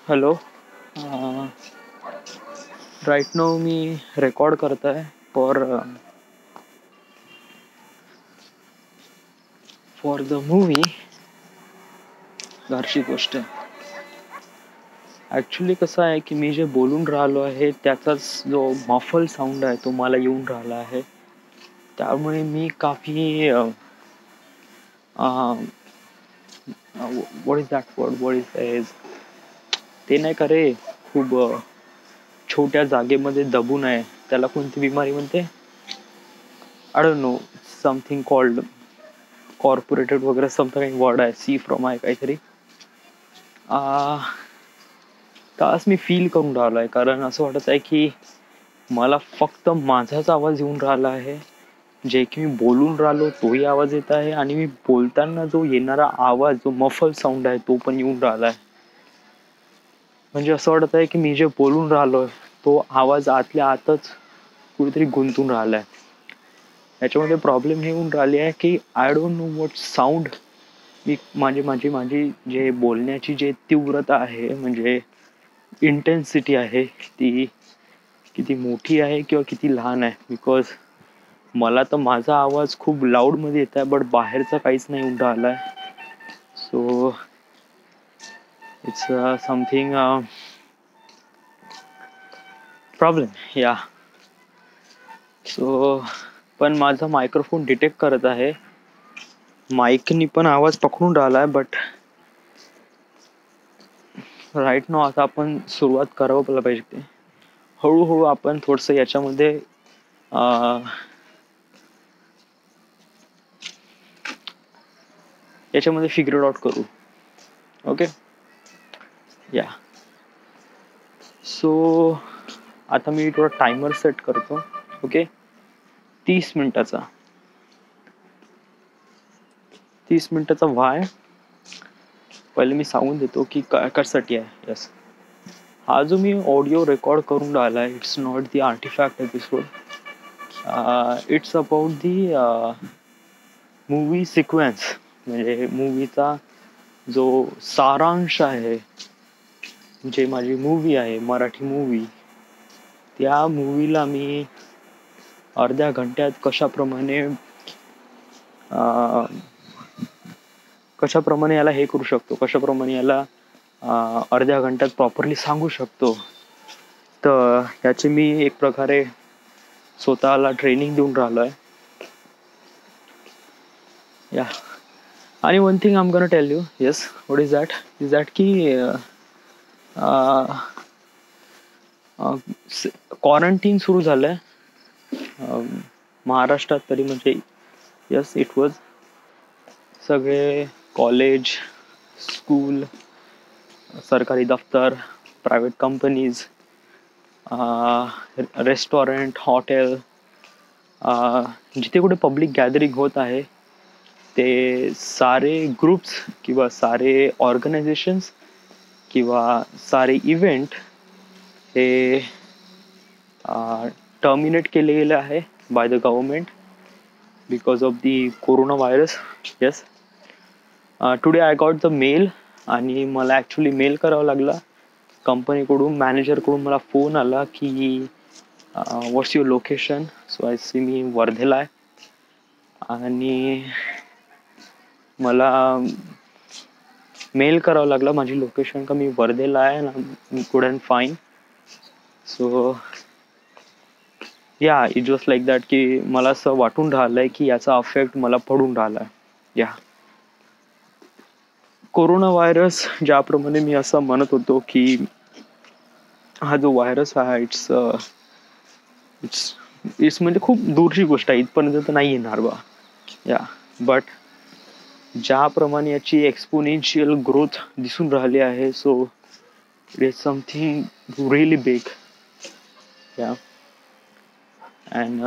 Hello. Right नाव मी record करत आहे for the movie घरची गोष्ट. ॲक्च्युली कसं आहे की मी जे बोलून राहिलो आहे त्याचाच जो मफल साऊंड आहे तो मला येऊन राहिला आहे. त्यामुळे मी काफी what is that word, what is ते नाही का रे, खूप छोट्या जागेमध्ये दबून आहे. त्याला कोणती बिमारी म्हणते, I don't know, something called corporated वगैरे समथिंग वर्ड आहे, सी फ्रॉम आहे काहीतरी. तास मी फील करून राहिलो आहे, कारण असं वाटत आहे की मला फक्त माझाच आवाज येऊन राहिला आहे. जे की मी बोलून राहिलो तोही आवाज येत आहे, आणि मी बोलताना जो येणारा आवाज, जो मफल साऊंड आहे तो पण येऊन राहिला आहे. म्हणजे असं वाटत आहे की मी जे बोलून राहिलोय तो आवाज आतल्या आतच कुठेतरी गुंतून राहिलाय. याच्यामध्ये प्रॉब्लेम हे होऊन राहिली आहे की I don't know what sound मी माझी माझी माझी जे बोलण्याची जे तीव्रता आहे, म्हणजे इंटेन्सिटी आहे, ती किती मोठी आहे किंवा किती लहान आहे. बिकॉज मला तर माझा आवाज खूप लाऊडमध्ये येत आहे, बट बाहेरचा काहीच नाही येऊन राहिला आहे. सो इट्स समथिंग प्रॉब्लेम या. सो पण माझा मायक्रोफोन डिटेक्ट करत आहे, माईकनी पण आवाज पकडून राहिला आहे. बट राईट नाव आता आपण सुरुवात करावं पाहिजे. ते हळूहळू आपण थोडंसं याच्यामध्ये फिगर आउट करू. ओके या. सो आता मी थोडा टायमर सेट करतो. ओके, 30 मिनिटाचा. 30 मिनिटाचा व्हाय पहिले मी सांगून देतो की कशासाठी आहे. यस, हा जो मी ऑडिओ रेकॉर्ड करून राहिला आहे, it's not the artefact episode. It's about the movie sequence, म्हणजे मूवीचा जो सारांश आहे. जे माझी मूवी आहे, मराठी मूवी, त्या मूवीला मी अर्ध्या घंट्यात कशाप्रमाणे याला हे करू शकतो, कशाप्रमाणे याला अर्ध्या घंट्यात प्रॉपरली सांगू शकतो. तर याची मी एक प्रकारे स्वतःला ट्रेनिंग देऊन राहिलो आहे या. आणि one thing I am gonna tell you, yes, what is that की क्वारंटीन सुरू झालंय महाराष्ट्रात तरी. म्हणजे यस, इट वॉज. सगळे कॉलेज, स्कूल, सरकारी दफ्तर, प्रायव्हेट कंपनीज, रेस्टॉरंट, हॉटेल, जिथे कुठे पब्लिक गॅदरिंग होत आहे, ते सारे ग्रुप्स किंवा सारे ऑर्गनायझेशन्स किंवा सारे इव्हेंट हे टर्मिनेट केले गेले आहे by the government because of the corona virus. Yes, today I got the mail, आणि मला ॲक्च्युली मेल करावा लागला कंपनीकडून, मॅनेजरकडून मला फोन आला की what's your location. So I see मी वर्धेला आहे, आणि मला मेल करावं लागला माझी लोकेशन का मी वर्धेला आहे, आणि गुड अँड फाईन. सो या, इट वॉज लाईक दॅट की मला असं वाटून राहिलंय की याचा अफेक्ट मला पडून राहिलाय. या, कोरोना व्हायरस, ज्याप्रमाणे मी असं म्हणत होतो की हा जो व्हायरस आहे, इट्स म्हणजे खूप दूरची गोष्ट आहे, इथपर्यंत तर नाही येणार बा. या, बट ज्याप्रमाणे याची एक्सपोनेन्शियल ग्रोथ दिसून राहिली आहे, so it is something really big. या, अँड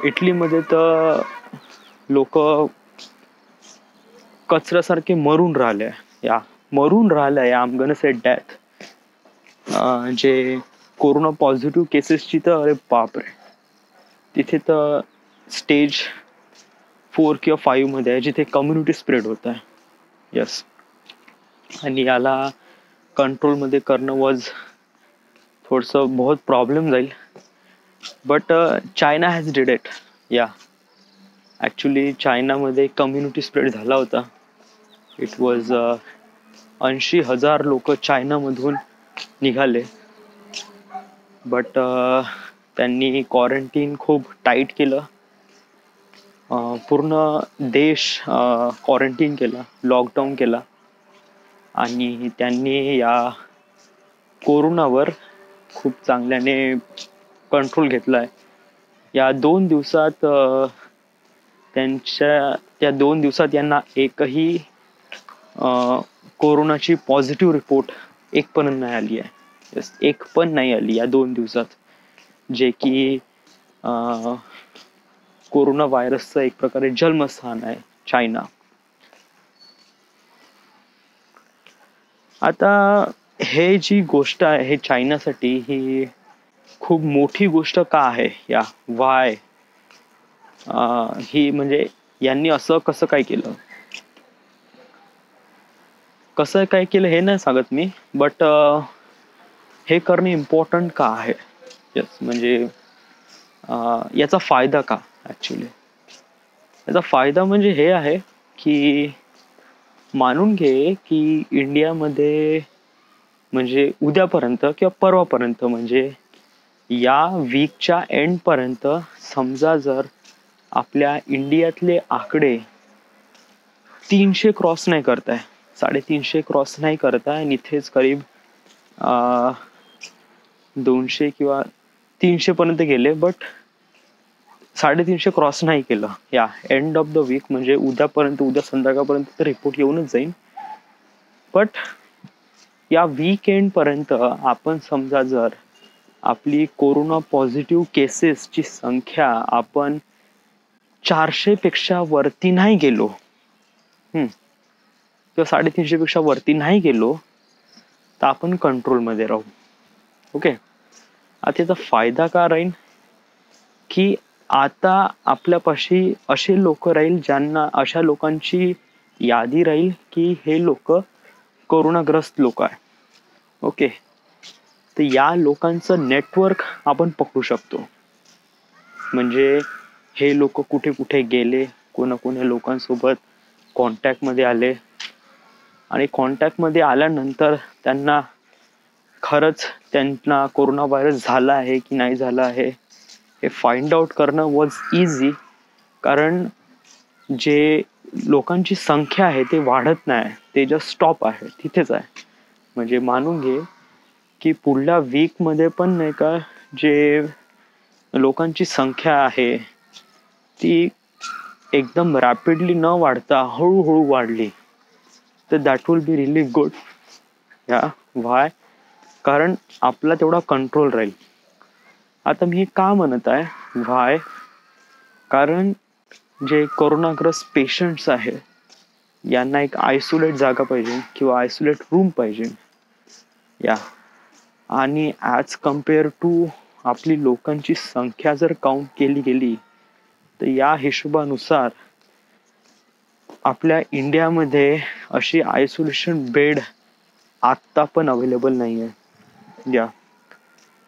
इटलीमध्ये तर लोक कचऱ्यासारखे मरून राहिले. या, मरून राहिले. I am gonna say death. जे कोरोना पॉझिटिव्ह केसेसची तर अरे बापरे, तिथे तर स्टेज 4 किंवा 5 मध्ये आहे, जिथे कम्युनिटी स्प्रेड होत आहे. येस, आणि याला कंट्रोलमध्ये करणं वॉज थोडंसं बहुत प्रॉब्लेम जाईल. But China has did it. या ॲक्च्युली चायनामध्ये कम्युनिटी स्प्रेड झाला होता. इट वॉज 80,000 लोक चायनामधून निघाले. बट त्यांनी क्वारंटीन खूप टाईट केलं. पूर्ण देश क्वारंटीन केला, लॉकडाऊन केला. आणि त्यांनी या कोरोनावर खूप चांगल्याने कंट्रोल घेतला आहे. या 2 दिवसात त्या 2 दिवसात यांना एकही कोरोनाची पॉझिटिव्ह रिपोर्ट एक पण नाही आली आहे. एक पण नाही आली या 2 दिवसात, जे की कोरोना व्हायरसचं एक प्रकारे जन्मस्थान आहे चायना. आता हे जी गोष्ट आहे हे चायनासाठी ही खूप मोठी गोष्ट का आहे? या वाय ही म्हणजे यांनी असं कसं काय केलं, कसं काय केलं हे नाही सांगत मी, बट हे करणे इम्पॉर्टंट का आहे? यस, म्हणजे याचा फायदा का? ॲक्च्युली याचा फायदा म्हणजे हे आहे की मानून घे की इंडियामध्ये म्हणजे उद्यापर्यंत किंवा परवापर्यंत म्हणजे या वीकच्या एंडपर्यंत समजा जर आपल्या इंडियातले आकडे 300 क्रॉस नाही करताय, 350 क्रॉस नाही करताय आणि इथेच करीब 200 किंवा 300 पर्यंत गेले, बट 350 क्रॉस नाही केलं या एंड ऑफ द वीक म्हणजे उद्या संध्याकाळपर्यंत रिपोर्ट येऊनच जाईल. बट या वीकेंड पर्यंत आपण समजा जर आपली कोरोना पॉझिटिव्ह केसेसची संख्या आपण 400 पेक्षा वरती नाही गेलो किंवा 350 पेक्षा वरती नाही गेलो तर आपण कंट्रोलमध्ये राहू. ओके, आता याचा फायदा का राहील की आता आपल्यापाशी असे लोक राहील ज्यांना, अशा लोकांची यादी राहील की हे लोक कोरोनाग्रस्त लोक आहे. ओके, तर या लोकांचं नेटवर्क आपण पकडू शकतो. म्हणजे हे लोक कुठे कुठे गेले, कोणा लोकांसोबत कॉन्टॅक्टमध्ये आले आणि कॉन्टॅक्टमध्ये आल्यानंतर त्यांना खरंच त्यांना कोरोना व्हायरस झाला आहे की नाही झाला आहे हे फाइंड आउट करणं वॉज इझी. कारण जे लोकांची संख्या आहे ते वाढत नाही, ते जस्ट स्टॉप आहे, तिथेच आहे. म्हणजे मानून घे की पुढल्या वीकमध्ये पण नाही का जे लोकांची संख्या आहे ती एकदम रॅपिडली न वाढता हळूहळू वाढली तर that will be really good. या व्हाय? कारण आपला तेवढा कंट्रोल राहील. आता मी का म्हणत आहे व्हाय? कारण जे कोरोनाग्रस्त पेशंट्स आहे यांना एक आयसोलेट जागा पाहिजे किंवा आयसोलेट रूम पाहिजे. या आणि ॲज कम्पेअर टू आपली लोकांची संख्या जर काउंट केली गेली तर या हिशोबानुसार आपल्या इंडियामध्ये अशी आयसोलेशन बेड आत्ता पण अवेलेबल नाही आहे. या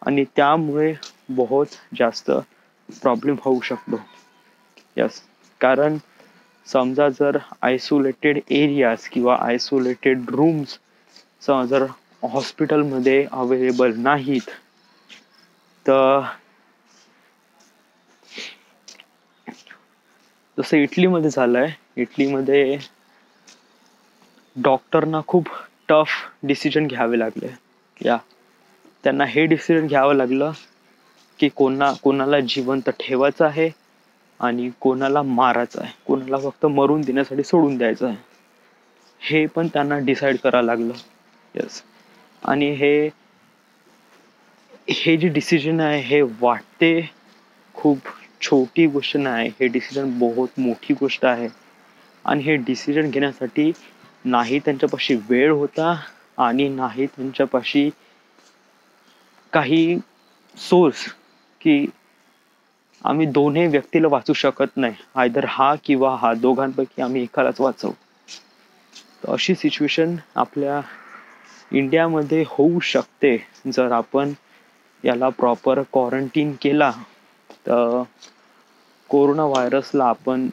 आणि त्यामुळे बहुत जास्त प्रॉब्लेम होऊ शकतो. यस, कारण समजा जर आयसोलेटेड एरियाज किंवा आयसोलेटेड रूम्स जर हॉस्पिटलमध्ये अवेलेबल नाहीत तर जसं इटलीमध्ये झालंय, इटलीमध्ये डॉक्टरना खूप टफ डिसिजन घ्यावे लागले. या त्यांना हे डिसिजन घ्यावं लागलं की कोणाला जिवंत ठेवायचं आहे आणि कोणाला मारायचं आहे, कोणाला फक्त मरून देण्यासाठी सोडून द्यायचं आहे, हे पण त्यांना डिसाईड करावं लागलं. यस, आणि हे जे डिसिजन आहे हे वाटते खूप छोटी गोष्ट नाही, हे डिसिजन बहुत मोठी गोष्ट आहे. आणि हे डिसिजन घेण्यासाठी नाही त्यांच्यापाशी वेळ होता आणि नाही त्यांच्यापाशी काही सोर्स की आम्ही दोन्ही व्यक्तीला वाचू शकत नाही, आयदर हा किंवा हा, दोघांपैकी आम्ही एकालाच वाचवू. तर अशी सिच्युएशन आपल्या इंडियामध्ये होऊ शकते जर आपण याला प्रॉपर क्वारंटीन केला तर कोरोना व्हायरसला आपण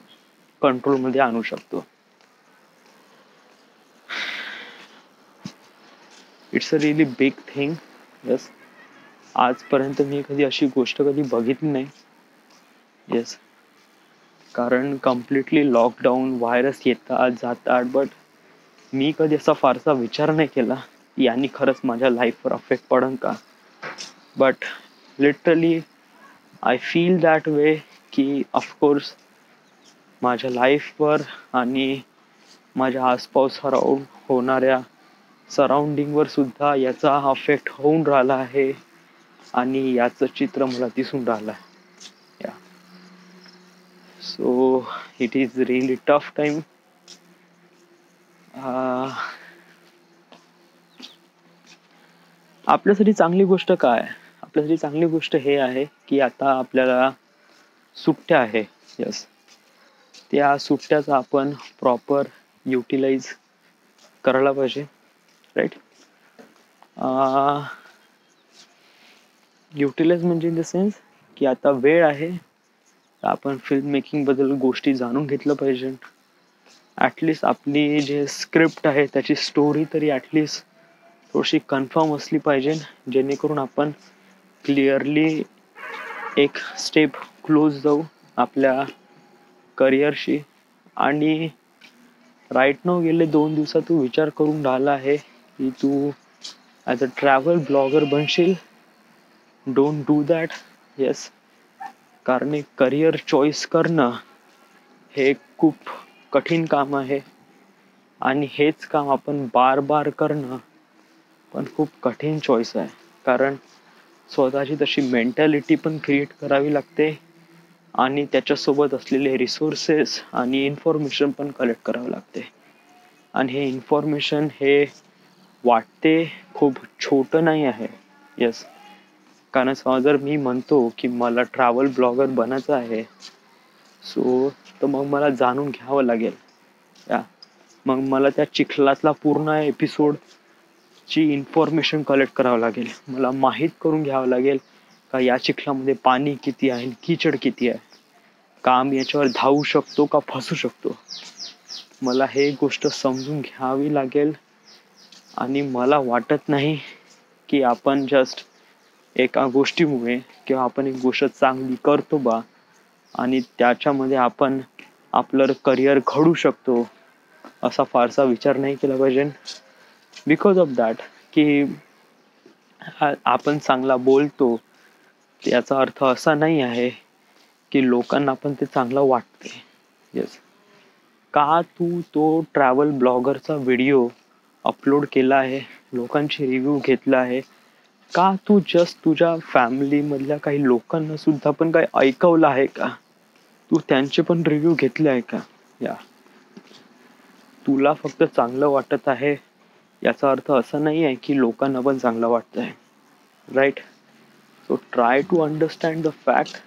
कंट्रोलमध्ये आणू शकतो. It's a really big thing. Yes, आजपर्यंत मी कधी अशी गोष्ट कधी बघितली नाही. येस, कारण कम्प्लिटली लॉकडाऊन, व्हायरस येतात जातात, बट मी कधी असा फारसा विचार नाही केला यांनी खरंच माझ्या लाईफवर अफेक्ट पडन का. But literally I feel that way की ऑफकोर्स माझ्या लाईफवर आणि माझ्या आसपास होणाऱ्या सराउंडिंगवर सुद्धा याचा अफेक्ट होऊन राहिला आहे आणि याचं चित्र मला दिसून राहिलं आहे. या so it is really tough time. आपल्यासाठी चांगली गोष्ट काय? आपल्यासाठी चांगली गोष्ट हे आहे की आता आपल्याला सुट्ट्या आहे. यस, त्या सुट्ट्याचा आपण प्रॉपर युटिलाइज करायला पाहिजे. राईट, युटिलाइज म्हणजे इन द सेन्स की आता वेळ आहे, आपण फिल्म मेकिंग बद्दल गोष्टी जाणून घेतलं पाहिजे. ॲटलिस्ट आपली जे स्क्रिप्ट आहे त्याची स्टोरी तरी ॲटलिस्ट थोडीशी कन्फर्म असली पाहिजे, जेणेकरून आपण क्लिअरली एक स्टेप क्लोज जाऊ आपल्या करिअरशी. आणि राईट नाव गेले 2 दिवसात तू विचार करून राहिला आहे की तू ॲज अ ट्रॅव्हल ब्लॉगर बनशील. Don't do that. येस, कारण एक करिअर चॉईस करणं हे खूप कठीण काम आहे आणि हेच काम आपण बार बार करणं पण खूप कठीण चॉईस आहे. कारण स्वतःची तशी मेंटॅलिटी पण क्रिएट करावी लागते आणि त्याच्यासोबत असलेले रिसोर्सेस आणि इन्फॉर्मेशन पण कलेक्ट करावं लागते. आणि हे इन्फॉर्मेशन हे वाटते खूप छोटं नाही आहे. येस, कारण जर मी म्हणतो की मला ट्रॅव्हल ब्लॉगर बनायचं आहे, सो तर मग मला जाणून घ्यावं लागेल. या मग मला त्या चिखलातला पूर्ण एपिसोडची इन्फॉर्मेशन कलेक्ट करावं लागेल. मला माहीत करून घ्यावं लागेल का या चिखलामध्ये पाणी किती आहे, कीचड किती आहे, का मी याच्यावर धावू शकतो का फसू शकतो. मला हे गोष्ट समजून घ्यावी लागेल. आणि मला वाटत नाही की आपण जस्ट एका गोष्टीमुळे किंवा आपण एक गोष्ट चांगली करतो बा आणि त्याच्यामध्ये आपण आपलं करिअर घडू शकतो असा फारसा विचार नाही केला पाहिजे. बिकॉज ऑफ दॅट की आपण चांगला बोलतो याचा अर्थ असा नाही आहे की लोकांना पण ते चांगलं वाटते. येस, का तू तो ट्रॅव्हल ब्लॉगरचा व्हिडिओ अपलोड केला आहे, लोकांची रिव्ह्यू घेतला आहे, का तू जस्ट तुझ्या फॅमिलीमधल्या काही लोकांना सुद्धा पण काही ऐकवलं आहे का? तू त्यांचे पण रिव्ह्यू घेतले आहे का? या तुला फक्त चांगलं वाटत आहे याचा अर्थ असा नाही आहे की लोकांना पण चांगलं वाटत आहे. Right, so try to understand the fact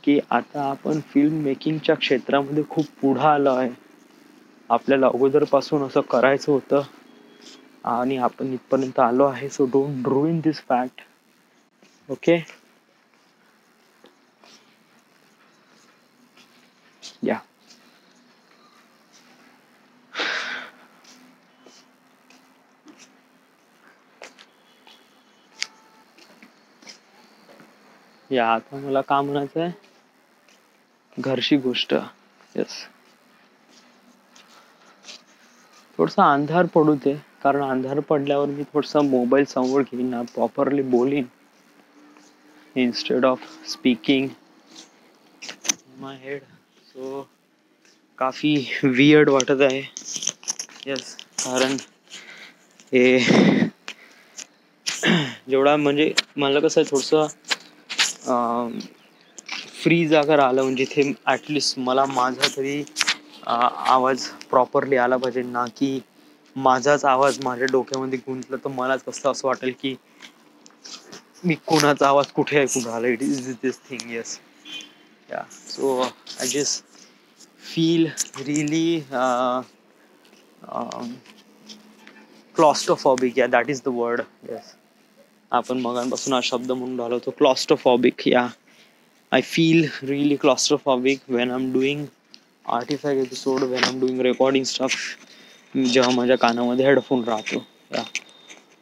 की आता आपण फिल्म मेकिंगच्या क्षेत्रामध्ये खूप पुढं आलो आहे. आपल्याला अगोदरपासून असं करायचं होतं आणि आपण इथपर्यंत आलो आहे. So don't ruin this fact. Okay, या या आता मला का म्हणायचं आहे, घरची गोष्ट. येस, थोडसा अंधार पडू दे, कारण अंधार पडल्यावर मी थोडसा मोबाईल समोर घेईन, प्रॉपरली बोलीन instead of speaking my head. So काफी वियर्ड वाटत आहे. येस, कारण हे जेवढा म्हणजे मला कसं आहे थोडंसं फ्री जागा राहिलं म्हणजे इथे ॲटलिस्ट मला माझा तरी आवाज प्रॉपरली आला पाहिजे ना की माझाच आवाज माझ्या डोक्यामध्ये गुंतला तर मलाच कसं असं वाटेल की मी कोणाचा आवाज कुठे ऐकून राहिला. It is this thing. Yes, yeah so I just feel really claustrophobic, yeah that is the word. Yes, आपण मगांपासून हा शब्द म्हणून राहिलो तो claustrophobic. Yeah I feel really claustrophobic when I am doing artefact episode, when I am doing recording stuff. जेव्हा माझ्या कानामध्ये हेडफोन राहतो,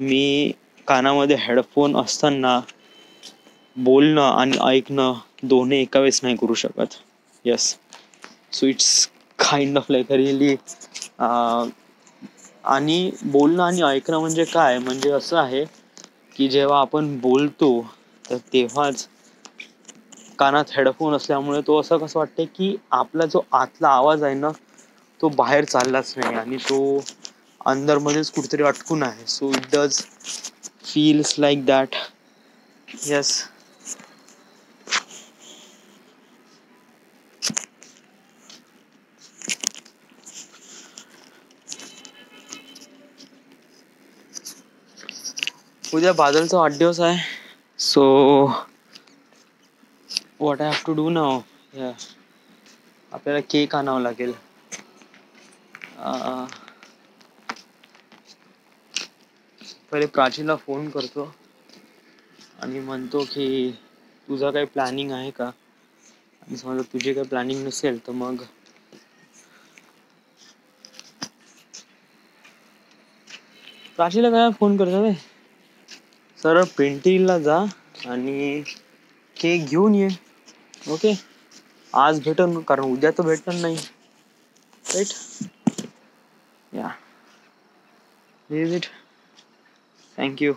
मी कानामध्ये हेडफोन असताना बोलणं आणि ऐकणं दोन्ही एका वेळेस नाही करू शकत. Yes, so it's kind of like really. आणि बोलणं आणि ऐकणं म्हणजे काय, म्हणजे असं आहे की जेव्हा आपण बोलतो तर तेव्हाच कानात हेडफोन असल्यामुळे तो असं कसं वाटतं की आपला जो आतला आवाज आहे ना तो बाहेर चाललाच नाही आणि तो अंदरमध्येच कुठेतरी अटकून आहे. So it does feels like that. Yes. उद्या बादलचा वाढदिवस आहे. So what I have to do now, आपल्याला केक आणावं लागेल. पहिले प्राचीला फोन करतो आणि म्हणतो की तुझा काही प्लॅनिंग आहे का, आणि समजा तुझी काही प्लॅनिंग नसेल तर मग प्राचीला काय फोन करतो रे, सरळ पेंटिंगला जा आणि केक घेऊन ये. ओके, आज भेटन कारण उद्या तर भेटणार नाही. राईट. या, इज इट. थँक्यू.